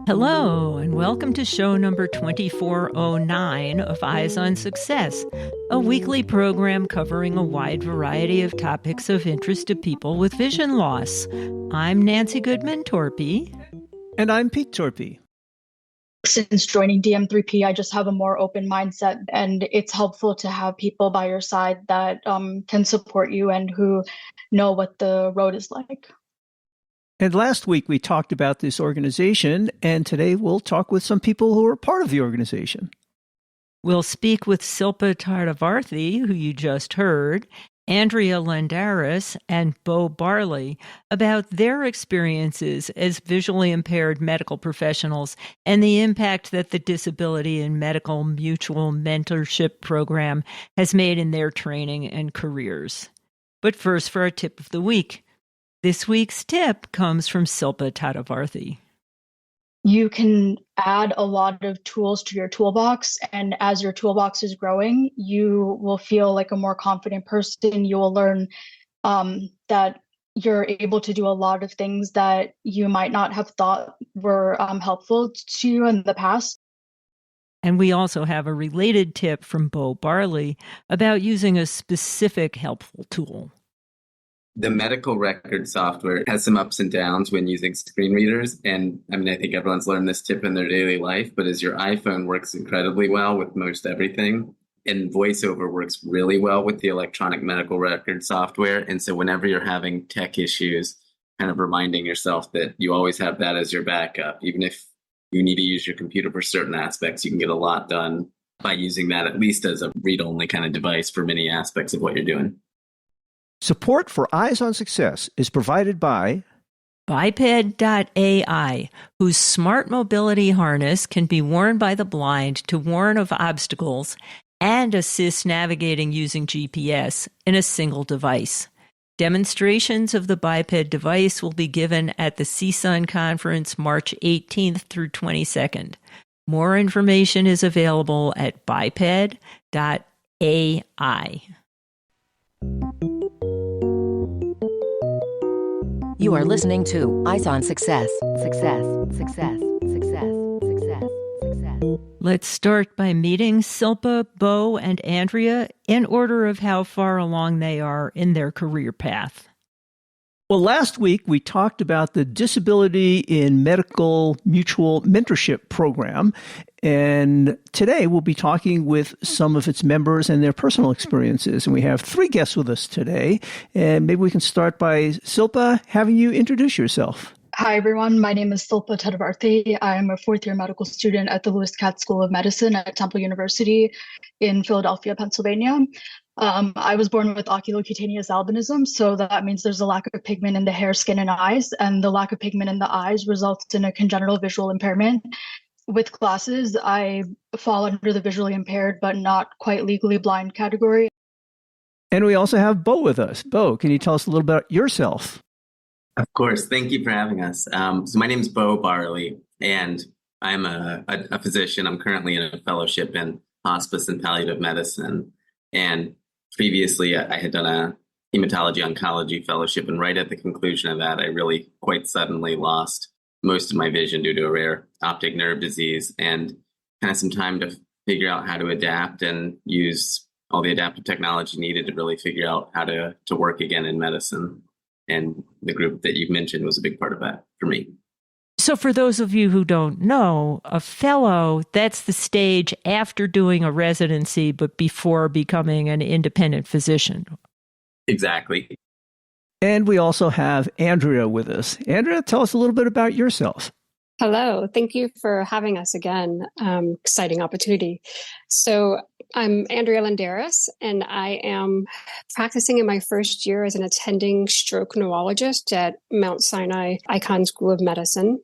Hello, and welcome to show number 2409 of Eyes on Success, a weekly program covering a wide variety of topics of interest to people with vision loss. I'm Nancy Torpey. And I'm Pete Torpey. Since joining DM3P, I just have a more open mindset, and it's helpful to have people by your side that can support you and who know what the road is like. And last week we talked about this organization, and today we'll talk with some people who are part of the organization. We'll speak with Silpa Tadavarthy, who you just heard, Andrea Lendaris, and Barley about their experiences as visually impaired medical professionals and the impact that the Disability and Medical Mutual Mentorship Program has made in their training and careers. But first, for our tip of the week. This week's tip comes from Silpa Tadavarthy. You can add a lot of tools to your toolbox, and as your toolbox is growing, you will feel like a more confident person. You will learn that you're able to do a lot of things that you might not have thought were helpful to you in the past. And we also have a related tip from Barley about using a specific helpful tool. The medical record software has some ups and downs when using screen readers. And I think everyone's learned this tip in their daily life, but as your iPhone works incredibly well with most everything, and VoiceOver works really well with the electronic medical record software. And so whenever you're having tech issues, kind of reminding yourself that you always have that as your backup. Even if you need to use your computer for certain aspects, you can get a lot done by using that, at least as a read-only kind of device for many aspects of what you're doing. Support for Eyes on Success is provided by Biped.ai, whose smart mobility harness can be worn by the blind to warn of obstacles and assist navigating using GPS in a single device. Demonstrations of the Biped device will be given at the CSUN conference March 18th through 22nd. More information is available at biped.ai. You are listening to Eyes on Success. Success, success, success, success, success. Let's start by meeting Silpa, Bo, and Andrea in order of how far along they are in their career path. Well, last week we talked about the Disability in Medical Mutual Mentorship Program, and today we'll be talking with some of its members and their personal experiences. And we have three guests with us today, and maybe we can start by Silpa having you introduce yourself. Hi, everyone. My name is Silpa Tadavarthy. I'm a fourth-year medical student at the Lewis Katz School of Medicine at Temple University in Philadelphia, Pennsylvania. I was born with oculocutaneous albinism, so that means there's a lack of pigment in the hair, skin, and eyes, and the lack of pigment in the eyes results in a congenital visual impairment. With glasses, I fall under the visually impaired but not quite legally blind category. And we also have Bo with us. Bo, can you tell us a little bit about yourself? Of course. Thank you for having us. So my name is Barley, and I'm a physician. I'm currently in a fellowship in hospice and palliative medicine. And previously, I had done a hematology oncology fellowship. And right at the conclusion of that, I really quite suddenly lost most of my vision due to a rare optic nerve disease, and kind of some time to figure out how to adapt and use all the adaptive technology needed to really figure out how to work again in medicine. And the group that you've mentioned was a big part of that for me. So for those of you who don't know, a fellow, that's the stage after doing a residency, but before becoming an independent physician. Exactly. And we also have Andrea with us. Andrea, tell us a little bit about yourself. Hello. Thank you for having us again. Exciting opportunity. So I'm Andrea Lendaris, and I am practicing in my first year as an attending stroke neurologist at Mount Sinai Icahn School of Medicine.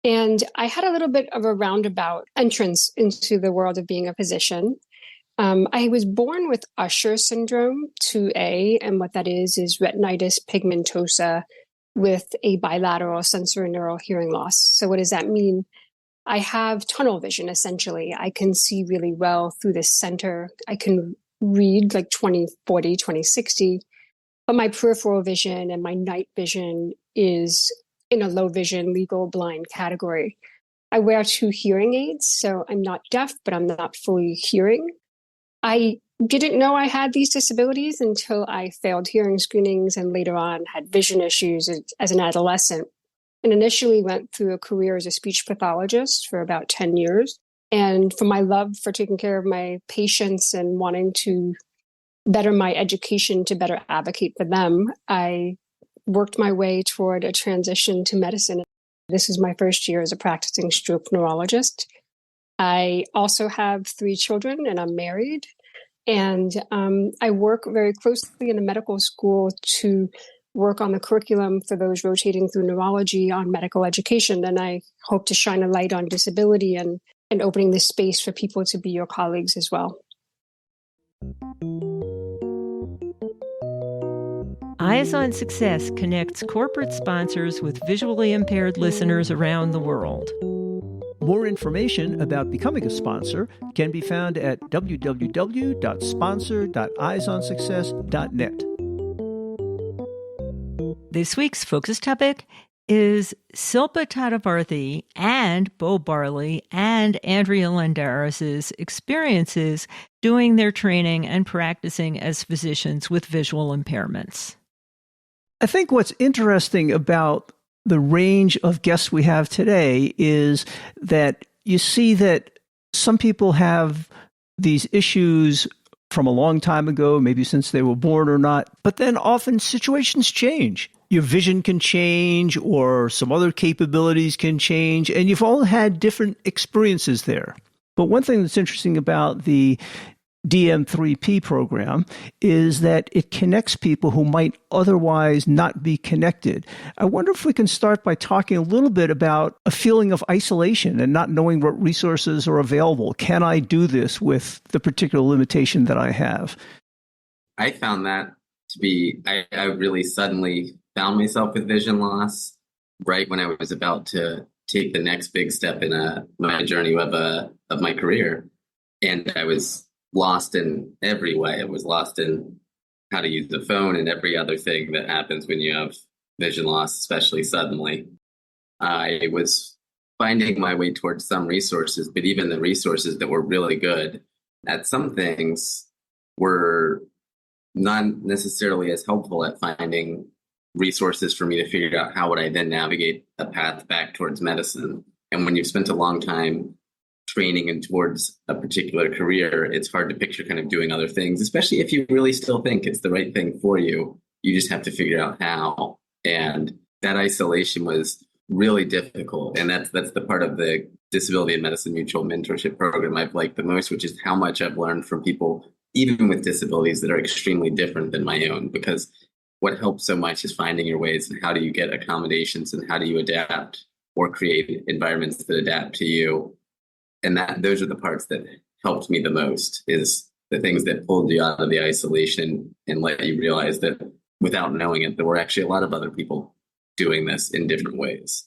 And I had a little bit of a roundabout entrance into the world of being a physician. I was born with Usher syndrome 2A, and what that is retinitis pigmentosa with a bilateral sensorineural hearing loss. So what does that mean? I have tunnel vision, essentially. I can see really well through the center. I can read like 20/40, 20/60, but my peripheral vision and my night vision is in a low vision legal blind category. I wear 2 hearing aids, so I'm not deaf, but I'm not fully hearing. I didn't know I had these disabilities until I failed hearing screenings and later on had vision issues as an adolescent. And initially went through a career as a speech pathologist for about 10 years. And for my love for taking care of my patients and wanting to better my education to better advocate for them, I worked my way toward a transition to medicine. This is my first year as a practicing stroke neurologist. I also have 3 children and I'm married. And I work very closely in the medical school to work on the curriculum for those rotating through neurology on medical education. And I hope to shine a light on disability and opening this space for people to be your colleagues as well. Eyes on Success connects corporate sponsors with visually impaired listeners around the world. More information about becoming a sponsor can be found at www.sponsor.eyesonsuccess.net. This week's focus topic is Silpa Tadavarthy and Bo Barley and Andrea Lendaris' experiences doing their training and practicing as physicians with visual impairments. I think what's interesting about the range of guests we have today is that you see that some people have these issues from a long time ago, maybe since they were born or not, but then often situations change. Your vision can change or some other capabilities can change, and you've all had different experiences there. But one thing that's interesting about the DM3P program is that it connects people who might otherwise not be connected. I wonder if we can start by talking a little bit about a feeling of isolation and not knowing what resources are available. Can I do this with the particular limitation that I have? I found that to be, I really suddenly found myself with vision loss right when I was about to take the next big step in my journey of my career. And I was lost in every way. I was lost in how to use the phone and every other thing that happens when you have vision loss, especially suddenly. I was finding my way towards some resources, but even the resources that were really good at some things were not necessarily as helpful at finding resources for me to figure out how would I then navigate a path back towards medicine. And when you've spent a long time training and towards a particular career, it's hard to picture kind of doing other things, especially if you really still think it's the right thing for you. You just have to figure out how. And that isolation was really difficult. And that's the part of the Disability and Medicine Mutual Mentorship Program I've liked the most, which is how much I've learned from people, even with disabilities that are extremely different than my own. Because what helps so much is finding your ways and how do you get accommodations and how do you adapt or create environments that adapt to you. And those are the parts that helped me the most, is the things that pulled you out of the isolation and let you realize that without knowing it, there were actually a lot of other people doing this in different ways.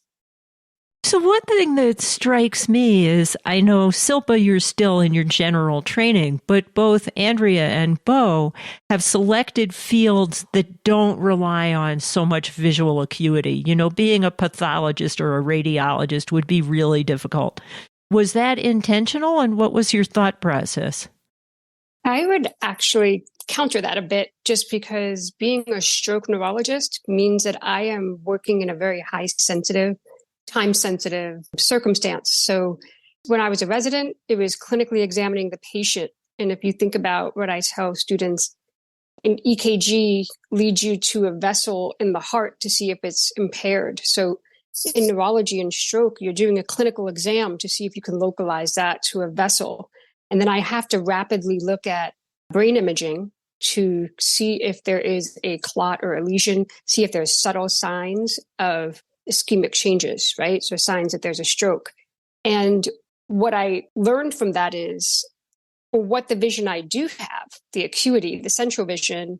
So one thing that strikes me is, I know, Silpa, you're still in your general training, but both Andrea and Bo have selected fields that don't rely on so much visual acuity. You know, being a pathologist or a radiologist would be really difficult. Was that intentional, and what was your thought process? I would actually counter that a bit, just because being a stroke neurologist means that I am working in a very time-sensitive circumstance. So when I was a resident, it was clinically examining the patient. And if you think about what I tell students, an EKG leads you to a vessel in the heart to see if it's impaired. So in neurology and stroke, you're doing a clinical exam to see if you can localize that to a vessel. And then I have to rapidly look at brain imaging to see if there is a clot or a lesion, see if there's subtle signs of ischemic changes, right? So signs that there's a stroke. And what I learned from that is, for what the vision I do have, the acuity, the central vision,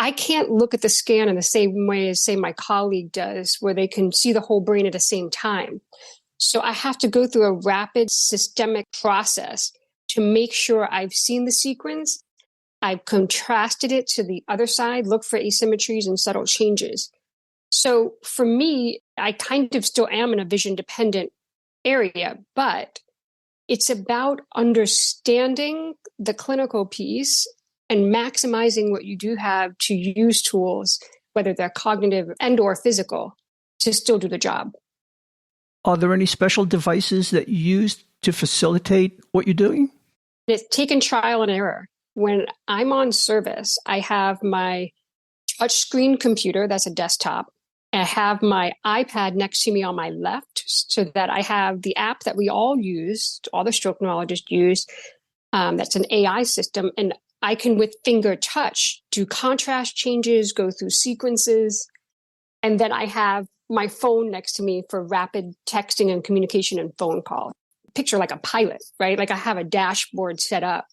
I can't look at the scan in the same way as, say, my colleague does, where they can see the whole brain at the same time. So I have to go through a rapid systemic process to make sure I've seen the sequence, I've contrasted it to the other side, look for asymmetries and subtle changes. So for me, I kind of still am in a vision-dependent area, but it's about understanding the clinical piece and maximizing what you do have to use tools, whether they're cognitive and or physical, to still do the job. Are there any special devices that you use to facilitate what you're doing? It's taken trial and error. When I'm on service, I have my touchscreen computer, that's a desktop. I have my iPad next to me on my left so that I have the app that we all use, all the stroke neurologists use. That's an AI system. And I can, with finger touch, do contrast changes, go through sequences. And then I have my phone next to me for rapid texting and communication and phone call. Picture like a pilot, right? Like I have a dashboard set up.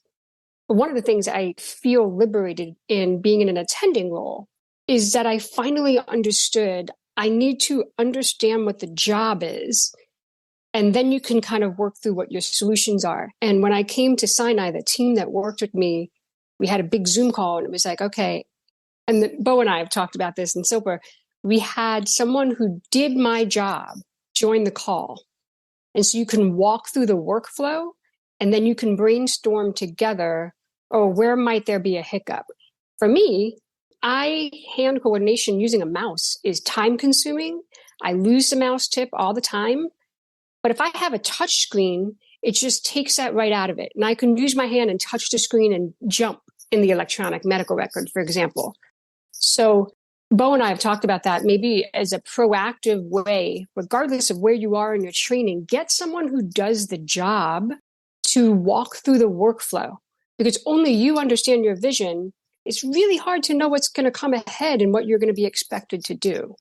But one of the things I feel liberated in being in an attending role is that I finally understood I need to understand what the job is. And then you can kind of work through what your solutions are. And when I came to Sinai, the team that worked with me, we had a big Zoom call and it was like, okay. And Bo and I have talked about this in Silpa. We had someone who did my job join the call. And so you can walk through the workflow and then you can brainstorm together, or where might there be a hiccup? For me, hand coordination using a mouse is time consuming. I lose the mouse tip all the time. But if I have a touch screen, it just takes that right out of it. And I can use my hand and touch the screen and jump in the electronic medical record, for example. So Bo and I have talked about that maybe as a proactive way, regardless of where you are in your training, get someone who does the job to walk through the workflow, because only you understand your vision. It's really hard to know what's going to come ahead and what you're going to be expected to do.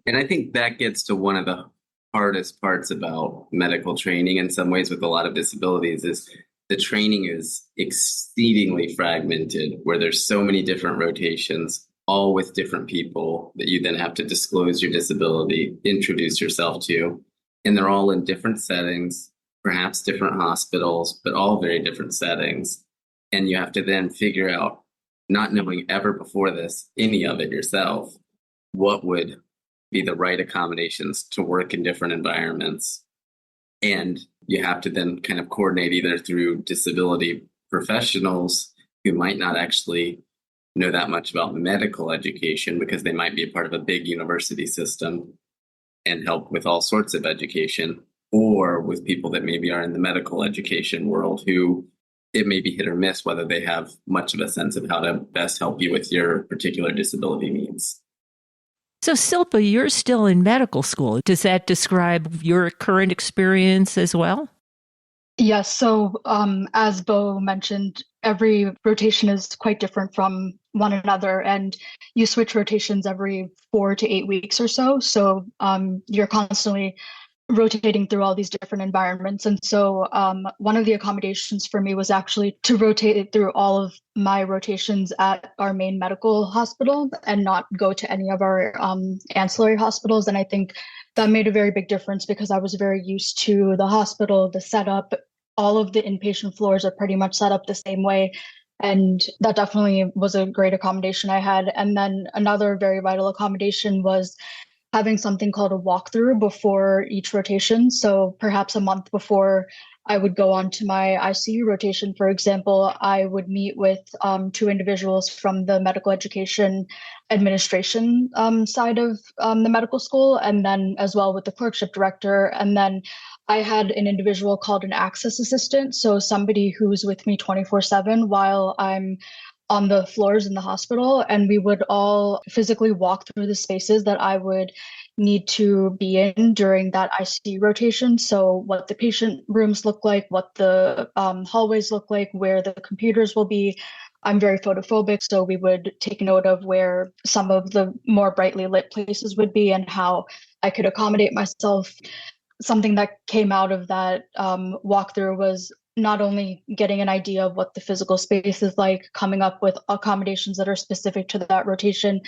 And I think that gets to one of the hardest parts about medical training in some ways with a lot of disabilities is the training is exceedingly fragmented, where there's so many different rotations, all with different people that you then have to disclose your disability, introduce yourself to. And they're all in different settings, perhaps different hospitals, but all very different settings. And you have to then figure out, not knowing ever before this, any of it yourself, what would be the right accommodations to work in different environments. And you have to then kind of coordinate either through disability professionals who might not actually know that much about medical education because they might be a part of a big university system and help with all sorts of education, or with people that maybe are in the medical education world who it may be hit or miss whether they have much of a sense of how to best help you with your particular disability needs. So Silpa, you're still in medical school. Does that describe your current experience as well? Yes. So as Bo mentioned, every rotation is quite different from one another, and you switch rotations every 4 to 8 weeks or so. So you're constantly rotating through all these different environments. And so one of the accommodations for me was actually to rotate through all of my rotations at our main medical hospital and not go to any of our ancillary hospitals. And I think that made a very big difference because I was very used to the hospital, the setup. All of the inpatient floors are pretty much set up the same way. And that definitely was a great accommodation I had. And then another very vital accommodation was having something called a walkthrough before each rotation. So perhaps a month before I would go on to my ICU rotation, for example, I would meet with 2 individuals from the medical education administration side of the medical school, and then as well with the clerkship director. And then I had an individual called an access assistant. So somebody who's with me 24/7 while I'm on the floors in the hospital, and we would all physically walk through the spaces that I would need to be in during that ICU rotation. So what the patient rooms look like, what the hallways look like, where the computers will be. I'm very photophobic, so we would take note of where some of the more brightly lit places would be and how I could accommodate myself. Something that came out of that walkthrough was not only getting an idea of what the physical space is like, coming up with accommodations that are specific to that rotation.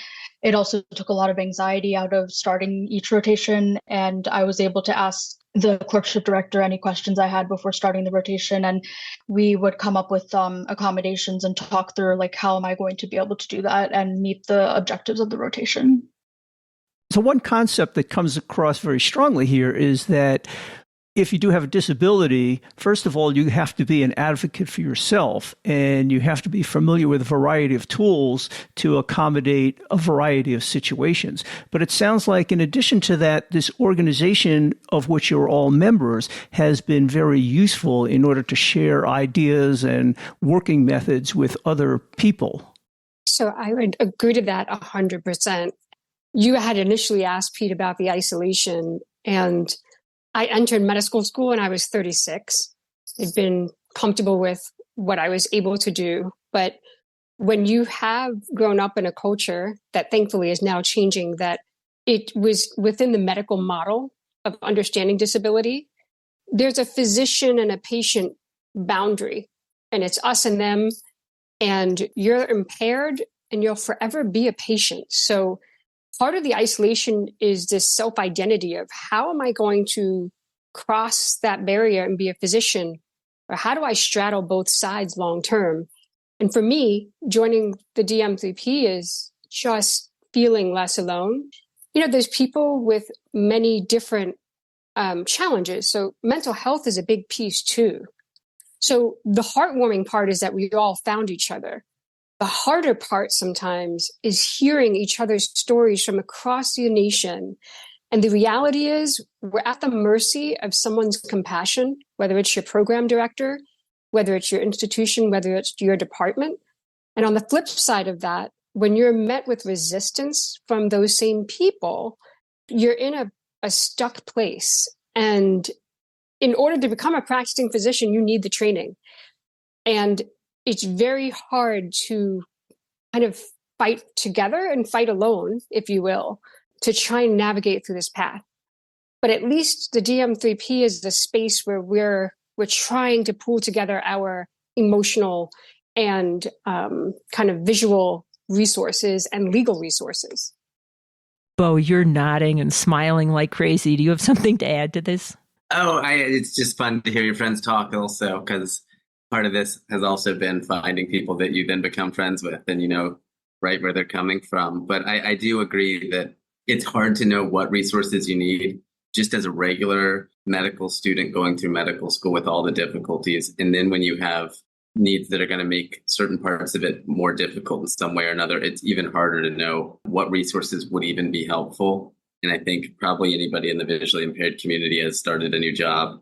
It also took a lot of anxiety out of starting each rotation. And I was able to ask the clerkship director any questions I had before starting the rotation. And we would come up with accommodations and talk through, like, how am I going to be able to do that and meet the objectives of the rotation? So one concept that comes across very strongly here is that if you do have a disability, first of all, you have to be an advocate for yourself, and you have to be familiar with a variety of tools to accommodate a variety of situations. But it sounds like in addition to that, this organization of which you're all members has been very useful in order to share ideas and working methods with other people. So I would agree to that 100%. You had initially asked Pete about the isolation, and I entered medical school when I was 36. I'd been comfortable with what I was able to do. But when you have grown up in a culture that thankfully is now changing, that it was within the medical model of understanding disability, there's a physician and a patient boundary, and it's us and them, and you're impaired and you'll forever be a patient. So part of the isolation is this self-identity of how am I going to cross that barrier and be a physician? Or how do I straddle both sides long term? And for me, joining the DM3P is just feeling less alone. There's people with many different challenges. So mental health is a big piece too. So the heartwarming part is that we all found each other. The harder part sometimes is hearing each other's stories from across the nation. And the reality is we're at the mercy of someone's compassion, whether it's your program director, whether it's your institution, whether it's your department. And on the flip side of that, when you're met with resistance from those same people, you're in a stuck place. And in order to become a practicing physician, you need the training. And it's very hard to kind of fight together and fight alone, if you will, to try and navigate through this path. But at least the DM3P is the space where we're trying to pull together our emotional and kind of visual resources and legal resources. Bo, you're nodding and smiling like crazy. Do you have something to add to this? It's just fun to hear your friends talk also, because part of this has also been finding people that you then become friends with and you know right where they're coming from. But I do agree that it's hard to know what resources you need just as a regular medical student going through medical school with all the difficulties. And then when you have needs that are going to make certain parts of it more difficult in some way or another, it's even harder to know what resources would even be helpful. And I think probably anybody in the visually impaired community has started a new job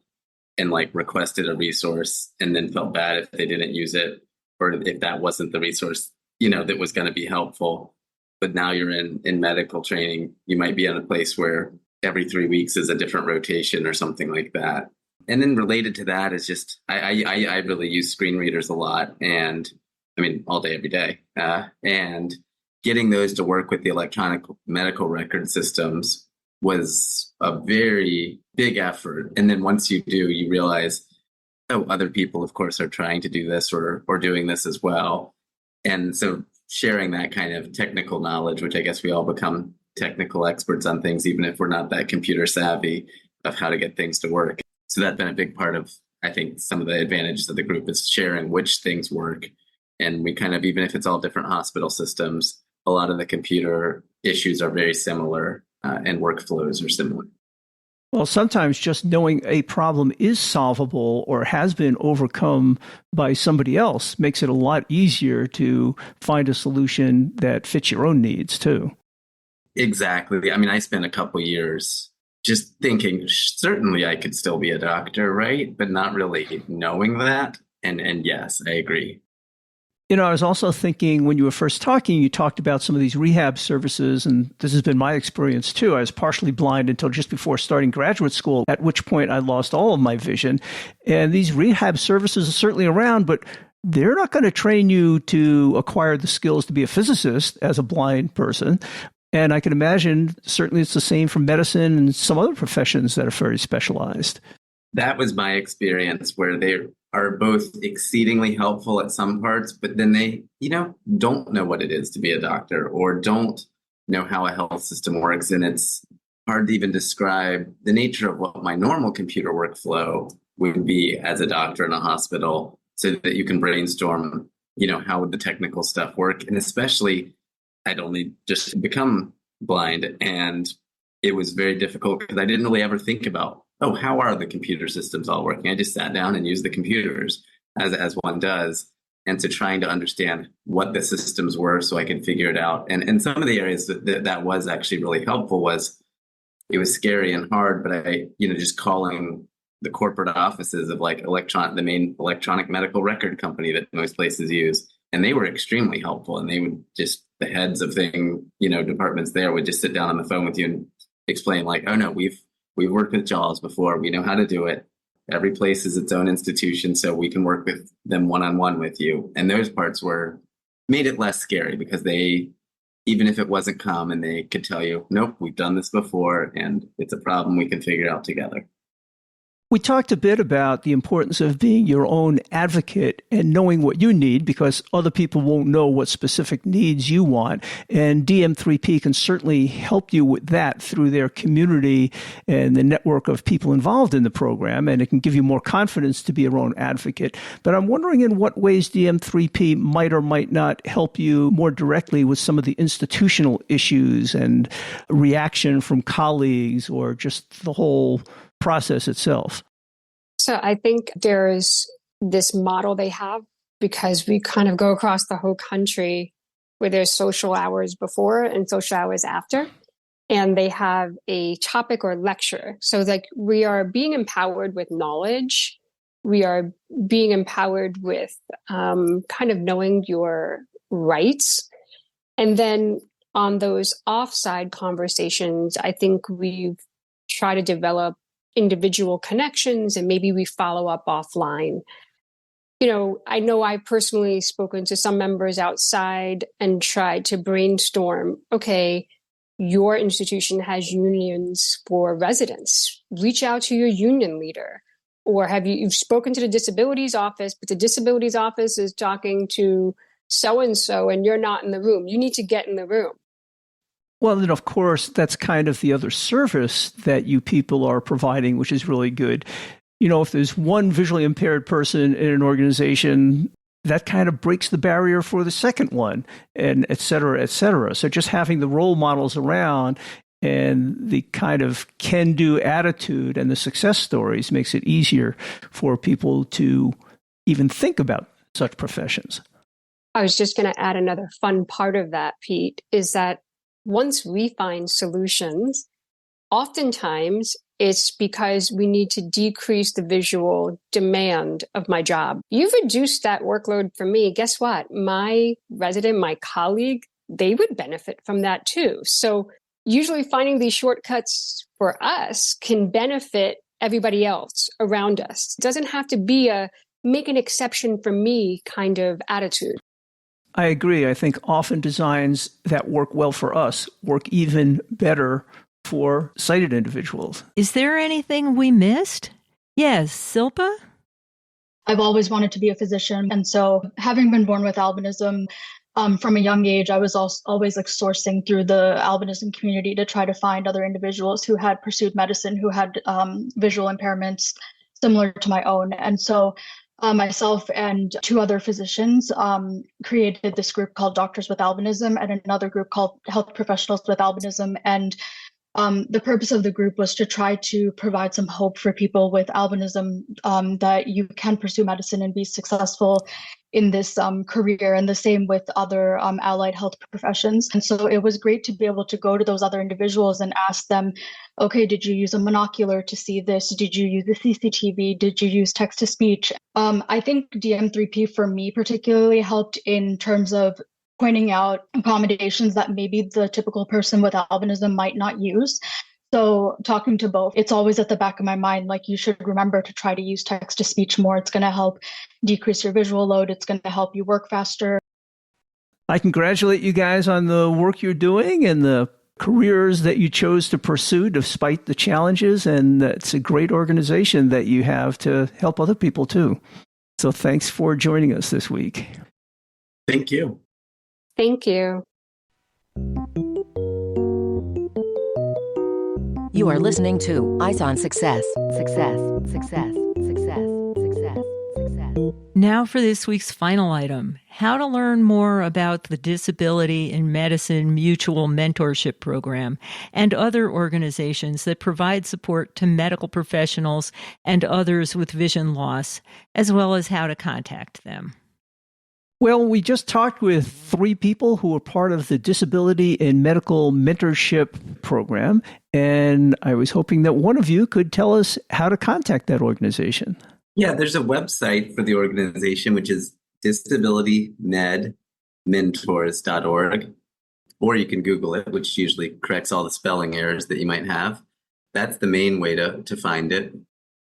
and requested a resource and then felt bad if they didn't use it, or if that wasn't the resource, that was going to be helpful. But now you're in medical training, you might be in a place where every 3 weeks is a different rotation or something like that. And then related to that is just, I really use screen readers a lot, and I mean, all day, every day. And getting those to work with the electronic medical record systems was a very big effort. And then once you do, you realize, other people, of course, are trying to do this or doing this as well. And so sharing that kind of technical knowledge, which I guess we all become technical experts on things, even if we're not that computer savvy, of how to get things to work. So that's been a big part of, I think, some of the advantages of the group is sharing which things work. And we kind of, even if it's all different hospital systems, a lot of the computer issues are very similar and workflows are similar. Well, sometimes just knowing a problem is solvable or has been overcome by somebody else makes it a lot easier to find a solution that fits your own needs, too. Exactly. I mean, I spent a couple years just thinking, certainly I could still be a doctor, right? But not really knowing that. And yes, I agree. I was also thinking when you were first talking, you talked about some of these rehab services, and this has been my experience too. I was partially blind until just before starting graduate school, at which point I lost all of my vision. And these rehab services are certainly around, but they're not going to train you to acquire the skills to be a physicist as a blind person. And I can imagine certainly it's the same for medicine and some other professions that are very specialized. That was my experience, where they are both exceedingly helpful at some parts, but then they, don't know what it is to be a doctor or don't know how a health system works. And it's hard to even describe the nature of what my normal computer workflow would be as a doctor in a hospital, so that you can brainstorm, how would the technical stuff work? And especially, I'd only just become blind, and it was very difficult because I didn't really ever think about oh, how are the computer systems all working? I just sat down and used the computers as one does, and to trying to understand what the systems were so I could figure it out. And some of the areas that was actually really helpful was, it was scary and hard, but just calling the corporate offices of like the main electronic medical record company that most places use. And they were extremely helpful. And they would just, the heads of departments there would just sit down on the phone with you and explain like, oh no, we've worked with JAWS before. We know how to do it. Every place is its own institution, so we can work with them one-on-one with you. And those parts made it less scary, because even if it wasn't common, they could tell you, nope, we've done this before and it's a problem we can figure out together. We talked a bit about the importance of being your own advocate and knowing what you need, because other people won't know what specific needs you want. And DM3P can certainly help you with that through their community and the network of people involved in the program. And it can give you more confidence to be your own advocate. But I'm wondering in what ways DM3P might or might not help you more directly with some of the institutional issues and reaction from colleagues, or just the whole process itself. So I think there's this model they have, because we kind of go across the whole country where there's social hours before and social hours after, and they have a topic or lecture. So like, we are being empowered with knowledge. We are being empowered with kind of knowing your rights. And then on those offside conversations, I think we've tried to develop individual connections, and maybe we follow up offline. I know I've personally spoken to some members outside and tried to brainstorm, okay, your institution has unions for residents. Reach out to your union leader. Or you've spoken to the disabilities office, but the disabilities office is talking to so-and-so and you're not in the room. You need to get in the room. Well, then, of course, that's kind of the other service that you people are providing, which is really good. If there's one visually impaired person in an organization, that kind of breaks the barrier for the second one, and et cetera, et cetera. So just having the role models around and the kind of can-do attitude and the success stories makes it easier for people to even think about such professions. I was just going to add another fun part of that, Pete, is that once we find solutions, oftentimes it's because we need to decrease the visual demand of my job. You've reduced that workload for me. Guess what? My resident, my colleague, they would benefit from that too. So usually finding these shortcuts for us can benefit everybody else around us. It doesn't have to be a make an exception for me kind of attitude. I agree. I think often designs that work well for us work even better for sighted individuals. Is there anything we missed? Yes, Silpa? I've always wanted to be a physician. And so having been born with albinism, from a young age, I was always like sourcing through the albinism community to try to find other individuals who had pursued medicine, who had visual impairments similar to my own. And so myself and two other physicians created this group called Doctors with Albinism, and another group called Health Professionals with Albinism. And the purpose of the group was to try to provide some hope for people with albinism, that you can pursue medicine and be successful in this career, and the same with other allied health professions. And so it was great to be able to go to those other individuals and ask them, okay, did you use a monocular to see this? Did you use the CCTV? Did you use text-to-speech? I think DM3P for me particularly helped in terms of pointing out accommodations that maybe the typical person with albinism might not use. So talking to both, it's always at the back of my mind, like you should remember to try to use text-to-speech more. It's going to help decrease your visual load. It's going to help you work faster. I congratulate you guys on the work you're doing and the careers that you chose to pursue despite the challenges. And it's a great organization that you have to help other people too. So thanks for joining us this week. Thank you. Thank you. You are listening to Eyes on Success. Success, success, success, success, success. Now for this week's final item, how to learn more about the Disability in Medicine Mutual Mentorship Program and other organizations that provide support to medical professionals and others with vision loss, as well as how to contact them. Well, we just talked with 3 people who are part of the Disability in Medical Mentorship Program, and I was hoping that one of you could tell us how to contact that organization. Yeah, there's a website for the organization, which is disabilitymedmentors.org, or you can Google it, which usually corrects all the spelling errors that you might have. That's the main way to find it.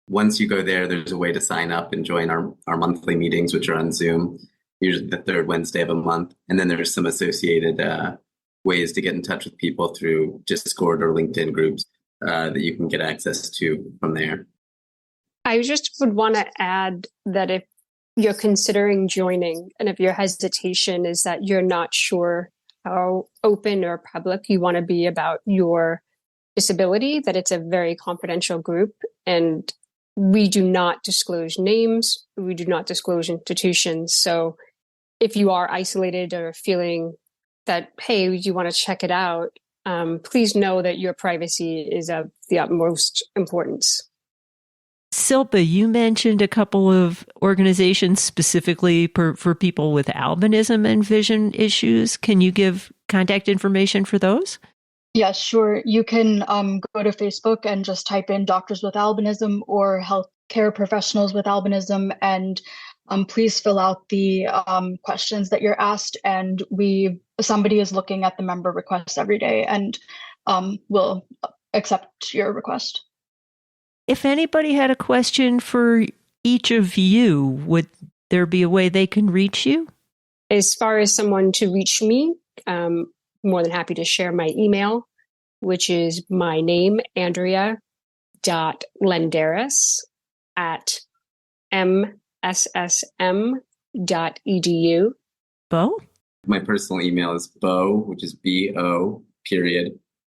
Once you go there, there's a way to sign up and join our monthly meetings, which are on Zoom, usually the third Wednesday of a month. And then there's some associated ways to get in touch with people through Discord or LinkedIn groups that you can get access to from there. I just would want to add that if you're considering joining and if your hesitation is that you're not sure how open or public you want to be about your disability, that it's a very confidential group and we do not disclose names, we do not disclose institutions. So if you are isolated or feeling that, hey, you want to check it out, please know that your privacy is of the utmost importance. Silpa, you mentioned a couple of organizations specifically for people with albinism and vision issues. Can you give contact information for those? Yes, sure. You can go to Facebook and just type in Doctors with Albinism or Healthcare Professionals with Albinism, and please fill out the questions that you're asked. And somebody is looking at the member requests every day and will accept your request. If anybody had a question for each of you, would there be a way they can reach you? As far as someone to reach me, more than happy to share my email, which is my name, Andrea.Lendaris@mssm.edu. Bo? My personal email is Bo, which is BO,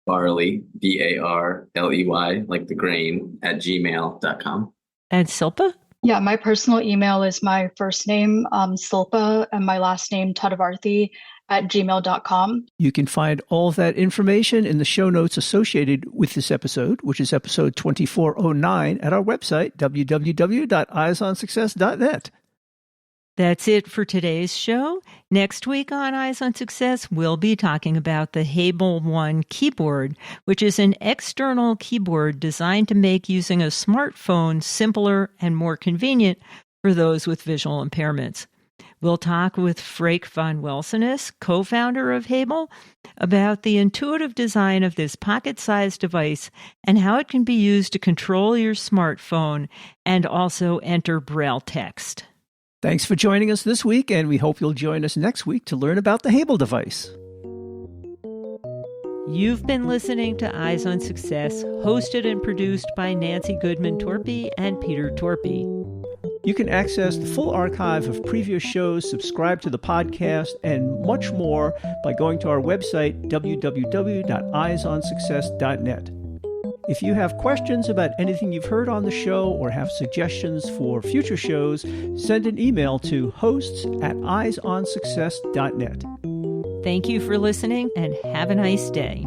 Barley, BARLEY, like the grain, @gmail.com. And Silpa? Yeah, my personal email is my first name, Silpa, and my last name, Tadavarthy, @gmail.com. You can find all of that information in the show notes associated with this episode, which is episode 2409 at our website, www.eyesonsuccess.net. That's it for today's show. Next week on Eyes on Success, we'll be talking about the Hable One keyboard, which is an external keyboard designed to make using a smartphone simpler and more convenient for those with visual impairments. We'll talk with Freek van Welsenis, co-founder of Hable, about the intuitive design of this pocket-sized device and how it can be used to control your smartphone and also enter Braille text. Thanks for joining us this week, and we hope you'll join us next week to learn about the Hable device. You've been listening to Eyes on Success, hosted and produced by Nancy Torpey and Peter Torpey. You can access the full archive of previous shows, subscribe to the podcast, and much more by going to our website, www.eyesonsuccess.net. If you have questions about anything you've heard on the show or have suggestions for future shows, send an email to hosts@eyesonsuccess.net. Thank you for listening and have a nice day.